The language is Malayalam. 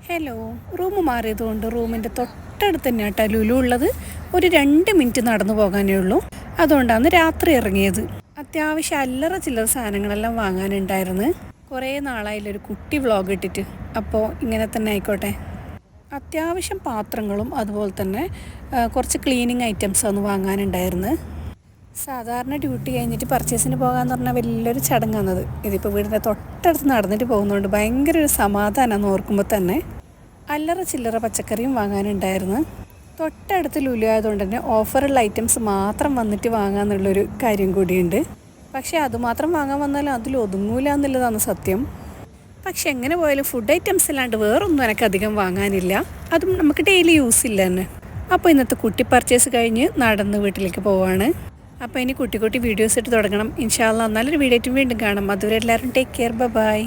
ഹലോ. റൂം മാറിയതുകൊണ്ട് റൂമിൻ്റെ തൊട്ടടുത്ത് തന്നെ കേട്ടോ ലുലു ഉള്ളത്. ഒരു 2 മിനിറ്റ് നടന്നു പോകാനേ ഉള്ളൂ. അതുകൊണ്ടാണ് രാത്രി ഇറങ്ങിയത്. അത്യാവശ്യം അല്ലറ ചില്ലറ സാധനങ്ങളെല്ലാം വാങ്ങാനുണ്ടായിരുന്നു. കുറേ നാളായില്ലൊരു കുട്ടി വ്ളോഗ് ഇട്ടിട്ട്. അപ്പോൾ ഇങ്ങനെ തന്നെ ആയിക്കോട്ടെ. അത്യാവശ്യം പാത്രങ്ങളും അതുപോലെ തന്നെ കുറച്ച് ക്ലീനിങ് ഐറ്റംസാണ് വാങ്ങാനുണ്ടായിരുന്നു. സാധാരണ ഡ്യൂട്ടി കഴിഞ്ഞിട്ട് പർച്ചേസിന് പോകാമെന്ന് പറഞ്ഞാൽ വലിയൊരു ചടങ്ങാണത്. ഇതിപ്പോൾ വീടിൻ്റെ തൊട്ടടുത്ത് നടന്നിട്ട് പോകുന്നതുകൊണ്ട് ഭയങ്കര ഒരു സമാധാനമാണ് ഓർക്കുമ്പോൾ തന്നെ. അല്ലറ ചില്ലറ പച്ചക്കറിയും വാങ്ങാനുണ്ടായിരുന്നു. തൊട്ടടുത്ത് ലുലു ആയതുകൊണ്ട് തന്നെ ഓഫറുള്ള ഐറ്റംസ് മാത്രം വന്നിട്ട് വാങ്ങാമെന്നുള്ളൊരു കാര്യം കൂടിയുണ്ട്. പക്ഷേ അതുമാത്രം വാങ്ങാൻ വന്നാലും അതിൽ ഒതുങ്ങൂല എന്നുള്ളതാണ് സത്യം. പക്ഷെ എങ്ങനെ പോയാലും ഫുഡ് ഐറ്റംസ് അല്ലാണ്ട് വേറൊന്നും എനിക്കധികം വാങ്ങാനില്ല. അതും നമുക്ക് ഡെയിലി യൂസ് ഇല്ല തന്നെ. അപ്പോൾ ഇന്നത്തെ കുട്ടി പർച്ചേസ് കഴിഞ്ഞ് നടന്ന് വീട്ടിലേക്ക് പോവാണ്. അപ്പോൾ ഇനി കുട്ടി വീഡിയോസ് ഇട്ട് തുടങ്ങണം. ഇൻഷാ അല്ലാഹ് നല്ലൊരു വീഡിയോ ആയിട്ട് വീണ്ടും കാണാം. അതുവരെ എല്ലാവരും ടേക്ക് കെയർ. ബൈ.